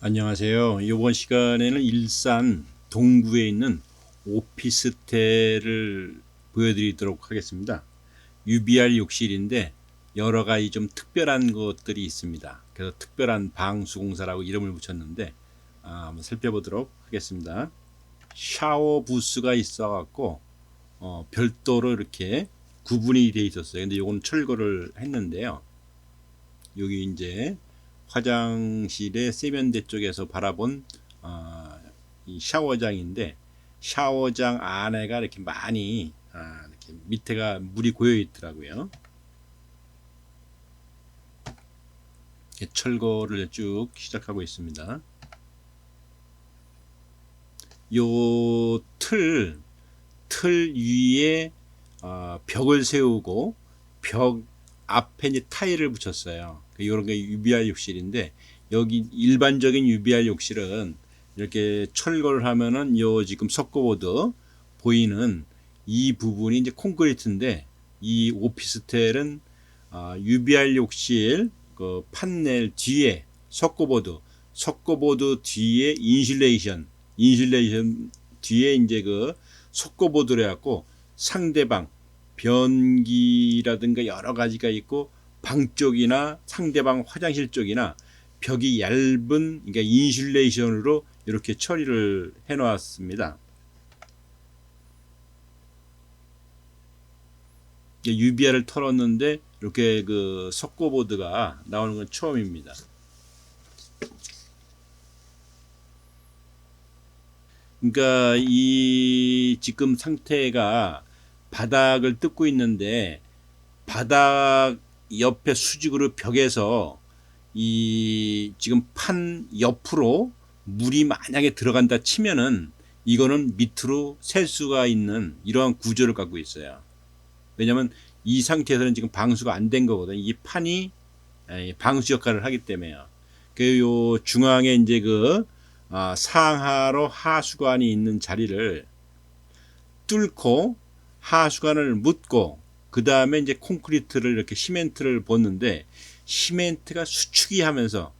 안녕하세요. 이번 시간에는 일산 동구에 있는 오피스텔을 보여드리도록 하겠습니다. UBR 욕실인데 여러 가지 좀 특별한 것들이 있습니다. 그래서 특별한 방수공사라고 이름을 붙였는데 한번 살펴보도록 하겠습니다. 샤워 부스가 있어갖고 별도로 이렇게 구분이 되어 있었어요. 근데 요건 철거를 했는데요. 여기 이제 화장실의 세면대 쪽에서 바라본 이 샤워장인데 샤워장 안에가 이렇게 많이 이렇게 밑에가 물이 고여 있더라고요. 이렇게 철거를 쭉 시작하고 있습니다. 요 틀 위에 벽을 세우고 벽 앞에 이제 타일을 붙였어요. 이런 게 UBR 욕실인데 여기 일반적인 UBR 욕실은 이렇게 철거를 하면은 요 지금 석고보드 보이는 이 부분이 이제 콘크리트인데 이 오피스텔은 UBR 욕실 그 판넬 뒤에 석고보드 뒤에 인슐레이션 뒤에 이제 그 석고보드를 해갖고 상대방 변기라든가 여러 가지가 있고 방 쪽이나 상대방 화장실 쪽이나 벽이 얇은 그러니까 인슐레이션으로 이렇게 처리를 해 놨습니다. UBR을 털었는데 이렇게 그 석고보드가 나오는 건 처음입니다. 그러니까 이 지금 상태가 바닥을 뜯고 있는데 바닥 옆에 수직으로 벽에서 이 지금 판 옆으로 물이 만약에 들어간다 치면은 이거는 밑으로 셀 수가 있는 이러한 구조를 갖고 있어요. 왜냐하면 이 상태에서는 지금 방수가 안 된 거거든요. 이 판이 방수 역할을 하기 때문에요. 그 요 중앙에 이제 그 상하로 하수관이 있는 자리를 뚫고 하수관을 묻고 그 다음에 이제 콘크리트를 이렇게 시멘트를 붓는데 시멘트가 수축이 하면서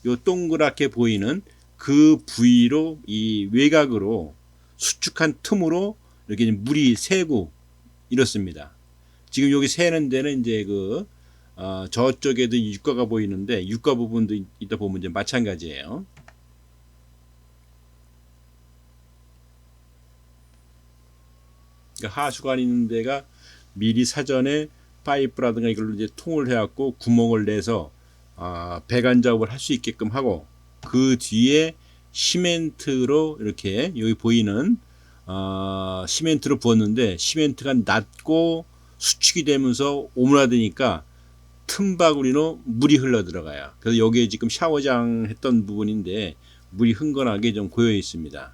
요 동그랗게 보이는 그 부위로 이 외곽으로 수축한 틈으로 이렇게 물이 새고 이렇습니다. 지금 여기 새는 데는 이제 그 저쪽에도 육가가 보이는데 육가 부분도 이따 보면 이제 마찬가지예요. 그러니까 하수관 있는 데가 미리 사전에 파이프라든가 이걸로 이제 통을 해갖고 구멍을 내서 배관 작업을 할 수 있게끔 하고 그 뒤에 시멘트로 이렇게 여기 보이는 시멘트로 부었는데 시멘트가 낮고 수축이 되면서 오므라드니까 틈바구리로 물이 흘러 들어가요. 그래서 여기에 지금 샤워장 했던 부분인데 물이 흥건하게 좀 고여 있습니다.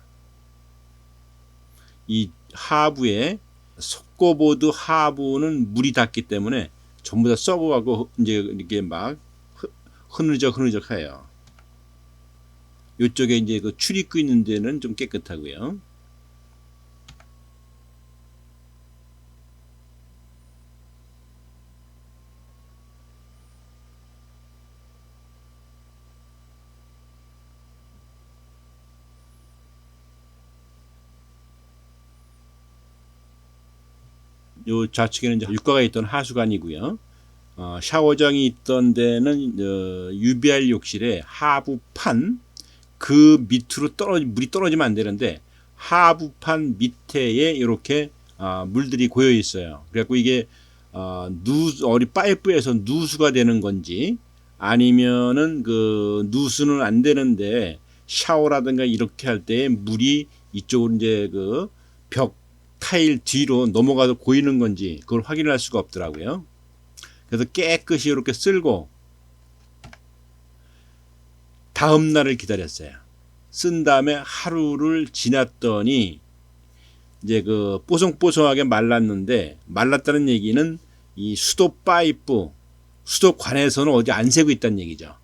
이 하부에 석고보드 하부는 물이 닿기 때문에 전부 다 썩어가고 이제 이렇게 막 흐느적해요. 이쪽에 이제 그 출입구 있는 데는 좀 깨끗하고요. 요 좌측에는 이제 육가가 있던 하수관이고요. 샤워장이 있던 데는 UBR 욕실의 하부판 그 밑으로 물이 떨어지면 안 되는데 하부판 밑에에 이렇게 물들이 고여 있어요. 그래갖고 이게 어리 파이프에서 누수가 되는 건지 아니면은 그 누수는 안 되는데 샤워라든가 이렇게 할 때 물이 이쪽으로 이제 그 벽 타일 뒤로 넘어가서 고이는 건지 그걸 확인할 수가 없더라고요. 그래서 깨끗이 이렇게 쓸고 다음 날을 기다렸어요. 쓴 다음에 하루를 지났더니 이제 그 뽀송뽀송하게 말랐는데 말랐다는 얘기는 이 수도 파이프 수도관에서는 어디 안 새고 있다는 얘기죠.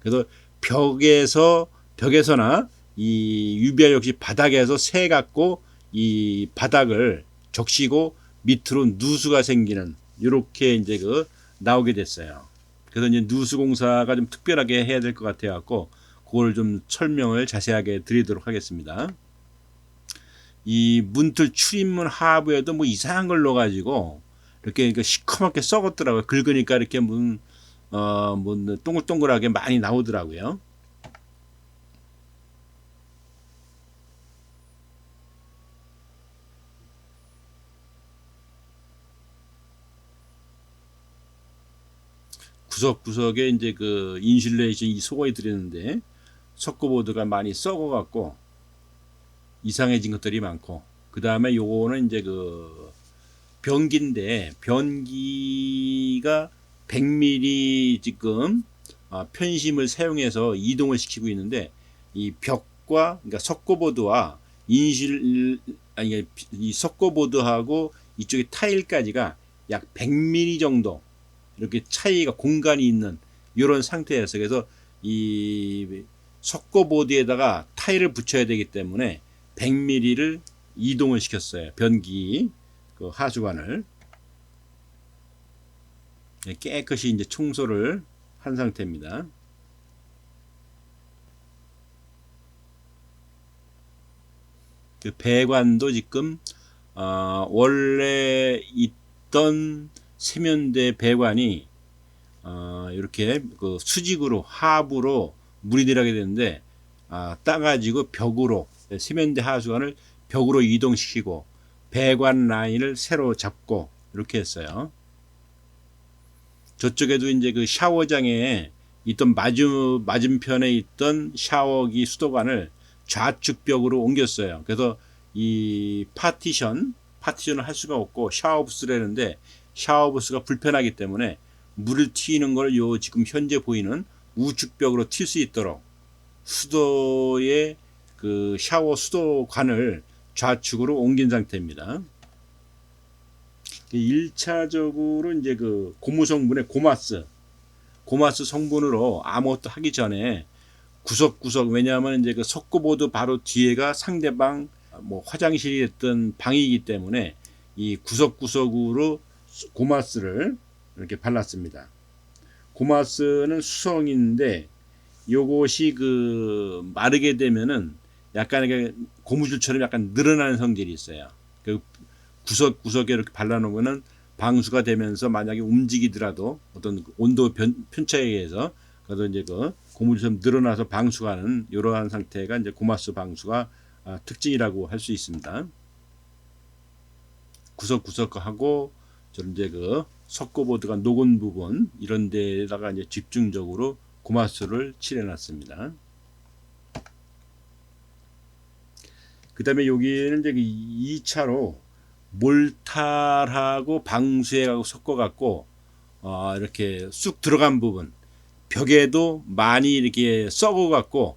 그래서 벽에서나 이 UBR 역시 바닥에서 새 갖고 이 바닥을 적시고 밑으로 누수가 생기는 이렇게 이제 그 나오게 됐어요. 그래서 이제 누수 공사가 좀 특별하게 해야 될 것 같아 갖고 그걸 좀 설명을 자세하게 드리도록 하겠습니다. 이 문틀 출입문 하부에도 뭐 이상한 걸 넣어가지고 이렇게 시커멓게 썩었더라고요. 긁으니까 이렇게 뭐 동글동글하게 많이 나오더라고요. 구석구석에 이제 그 인슐레이션 이 속어에 들었는데 석고보드가 많이 썩어갖고 이상해진 것들이 많고, 그 다음에 요거는 이제 그 변기인데 변기가 100mm 지금 편심을 사용해서 이동을 시키고 있는데, 이 벽과 그러니까 석고보드와 아니 이 석고보드하고 이쪽에 타일까지가 약 100mm 정도 이렇게 차이가 공간이 있는 이런 상태에서, 그래서 이 석고보드에다가 타일을 붙여야 되기 때문에 100mm를 이동을 시켰어요. 변기 그 하수관을 깨끗이 이제 청소를 한 상태입니다. 그 배관도 지금 원래 있던 세면대 배관이 이렇게 그 수직으로 하부로 물이 들어가게 되는데 따가지고 벽으로 세면대 하수관을 벽으로 이동시키고 배관 라인을 새로 잡고 이렇게 했어요. 저쪽에도 이제 그 샤워장에 있던 맞은편에 있던 샤워기 수도관을 좌측 벽으로 옮겼어요. 그래서 이 파티션을 할 수가 없고 샤워부스라는데 샤워부스가 불편하기 때문에 물을 튀는 걸 요 지금 현재 보이는 우측 벽으로 튈 수 있도록 수도의 그 샤워 수도관을 좌측으로 옮긴 상태입니다. 1차적으로 이제 그 고무 성분의 고마스 성분으로 아무것도 하기 전에 구석구석, 왜냐하면 이제 그 석고보드 바로 뒤에가 상대방 뭐 화장실이 됐던 방이기 때문에 이 구석구석으로 고마스를 이렇게 발랐습니다. 고마스는 수성인데 요것이 그 마르게 되면은 약간 고무줄처럼 약간 늘어나는 성질이 있어요. 그 구석구석에 이렇게 발라놓으면은 방수가 되면서 만약에 움직이더라도 어떤 온도 편차에 의해서 그래도 이제 그 고무줄처럼 늘어나서 방수하는 이러한 상태가 이제 고마스 방수가 특징이라고 할 수 있습니다. 구석구석하고 저는 이제 그 석고보드가 녹은 부분 이런 데다가 이제 집중적으로 고마스를 칠해놨습니다. 그 다음에 여기는 이제 2차로 몰탈하고 방수액하고 섞어갖고 이렇게 쑥 들어간 부분 벽에도 많이 이렇게 썩어갖고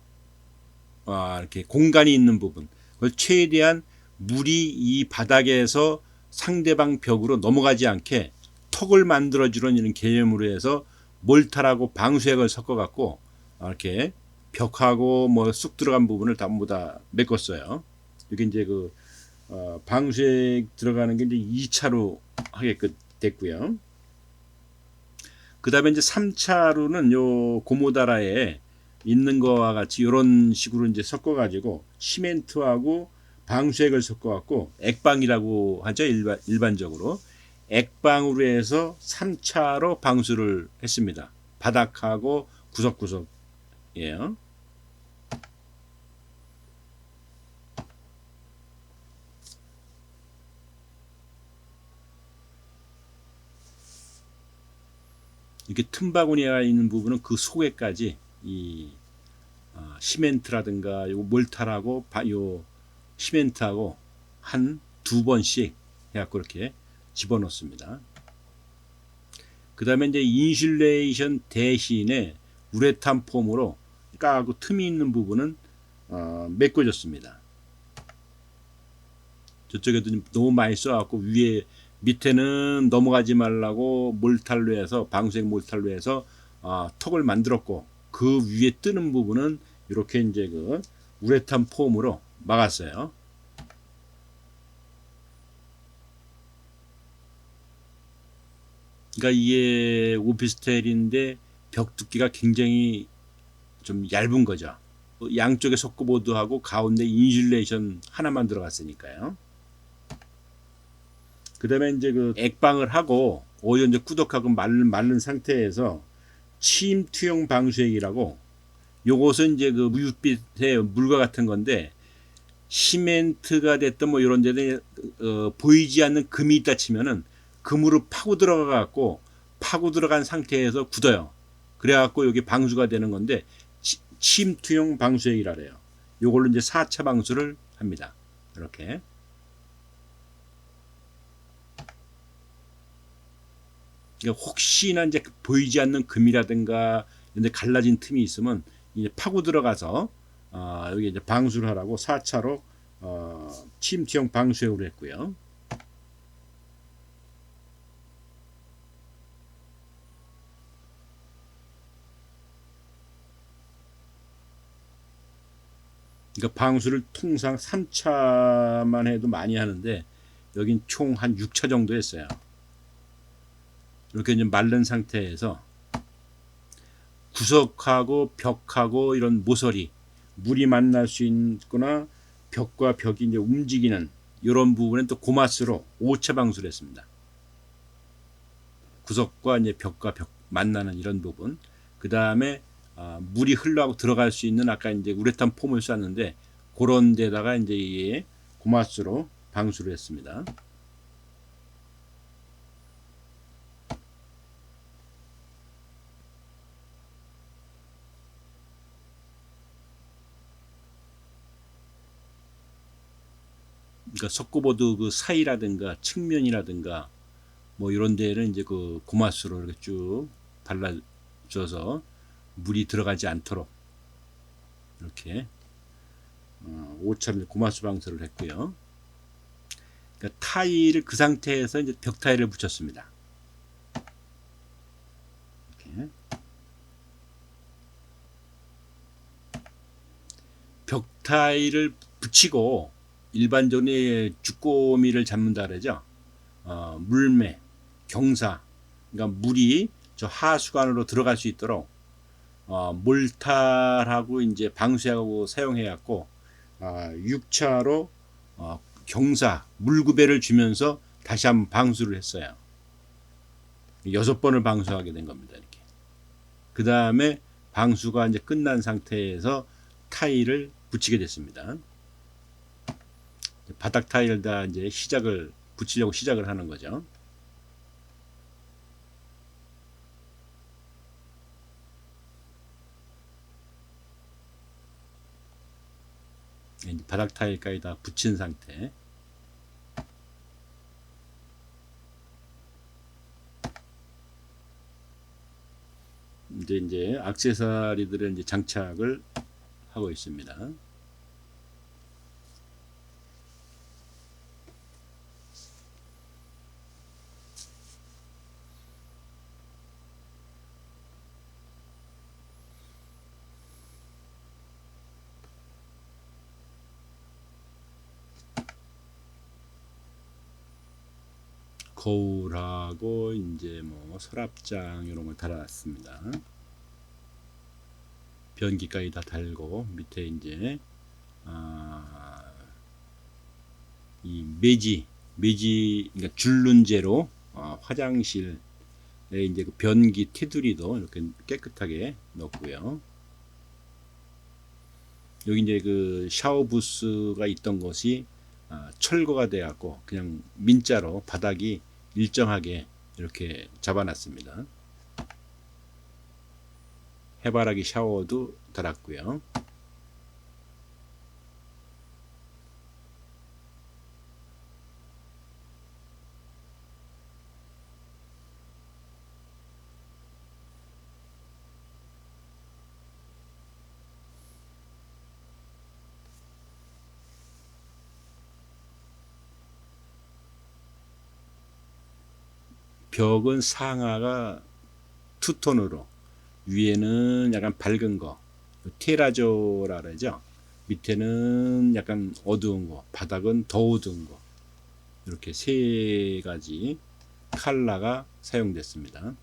이렇게 공간이 있는 부분 그걸 최대한 물이 이 바닥에서 상대방 벽으로 넘어가지 않게 턱을 만들어주는 이런 개념으로 해서 몰탈하고 방수액을 섞어갖고 이렇게 벽하고 뭐 쑥 들어간 부분을 전부 다 메꿨어요. 이게 이제 그 방수액 들어가는 게 이제 2차로 하게 됐고요. 그 다음에 이제 3차로는 요 고모다라에 있는 거와 같이 이런 식으로 이제 섞어가지고 시멘트하고 방수액을 섞어갖고 액방이라고 하죠. 일반적으로. 액방으로 해서 3차로 방수를 했습니다. 바닥하고 구석구석이에요. 이렇게 틈바구니가 있는 부분은 그 속에까지 이 시멘트라든가 요 몰탈하고 요 시멘트하고 한 2번씩 해갖고 이렇게 집어넣습니다. 그 다음에 이제 인슐레이션 대신에 우레탄 폼으로 까고 틈이 있는 부분은 메꿔줬습니다. 저쪽에도 너무 많이 써갖고 위에 밑에는 넘어가지 말라고 몰탈로 해서 방수액 몰탈로 해서 턱을 만들었고 그 위에 뜨는 부분은 이렇게 이제 그 우레탄 폼으로 막았어요. 그러니까 이게 오피스텔인데 벽 두께가 굉장히 좀 얇은 거죠. 양쪽에 속구보드하고 가운데 인슐레이션 하나만 들어갔으니까요. 그 다음에 이제 그 액방을 하고 오히려 이제 꾸덕하고 마른 상태에서 침 투영 방수액이라고, 요것은 이제 그 무윳빛의 물과 같은 건데, 시멘트가 됐던 뭐 이런 데는 보이지 않는 금이 있다 치면은 금으로 파고 들어가 갖고 파고 들어간 상태에서 굳어요. 그래 갖고 여기 방수가 되는 건데, 침 투영 방수액이라 그래요. 요걸로 이제 4차 방수를 합니다. 이렇게. 그러니까 혹시나 이제 보이지 않는 금이라든가 이제 갈라진 틈이 있으면 이제 파고 들어가서 여기 이제 방수를 하라고 4차로 침투형 방수액으로 했고요. 그러니까 방수를 통상 3차만 해도 많이 하는데 여긴 총 한 6차 정도 했어요. 이렇게 이제 마른 상태에서 구석하고 벽하고 이런 모서리, 물이 만날 수 있거나 벽과 벽이 이제 움직이는 이런 부분은 또 고마스로 5차 방수를 했습니다. 구석과 이제 벽과 벽 만나는 이런 부분. 그 다음에 물이 흘러가고 들어갈 수 있는 아까 이제 우레탄 폼을 쐈는데 그런 데다가 이제 이게 고마스로 방수를 했습니다. 그러니까 석고보드 그 사이라든가 측면이라든가 뭐 이런 데는 이제 그 고마스로 이렇게 쭉 발라줘서 물이 들어가지 않도록 이렇게 5차를 고마스 방수를 했고요. 그러니까 타일을 그 상태에서 이제 벽 타일을 붙였습니다. 이렇게. 벽 타일을 붙이고 일반적으로 주꼬미를 잡는다 그러죠. 물매, 경사, 그러니까 물이 저 하수관으로 들어갈 수 있도록 몰탈하고 이제 방수하고 사용해갖고 6차로 경사, 물구배를 주면서 다시 한번 방수를 했어요. 6번을 방수하게 된 겁니다. 이렇게. 그 다음에 방수가 이제 끝난 상태에서 타일을 붙이게 됐습니다. 바닥 타일에다 이제 붙이려고 시작을 하는 거죠. 이제 바닥 타일까지 다 붙인 상태. 이제 액세서리들을 이제 장착을 하고 있습니다. 거울하고 이제 뭐 서랍장 이런 걸 달아놨습니다. 변기까지 다 달고 밑에 이제 이 매지 그러니까 줄눈제로 화장실에 이제 그 변기 테두리도 이렇게 깨끗하게 넣었고요. 여기 이제 그 샤워 부스가 있던 것이 철거가 되었고 그냥 민자로 바닥이 일정하게 이렇게 잡아놨습니다. 해바라기 샤워도 달았고요. 벽은 상하가 투톤으로, 위에는 약간 밝은 거 테라조라 그러죠. 밑에는 약간 어두운 거, 바닥은 더 어두운 거, 이렇게 세 가지 컬러가 사용됐습니다.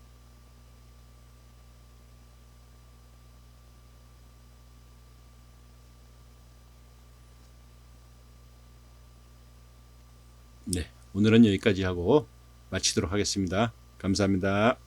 네, 오늘은 여기까지 하고 마치도록 하겠습니다. 감사합니다.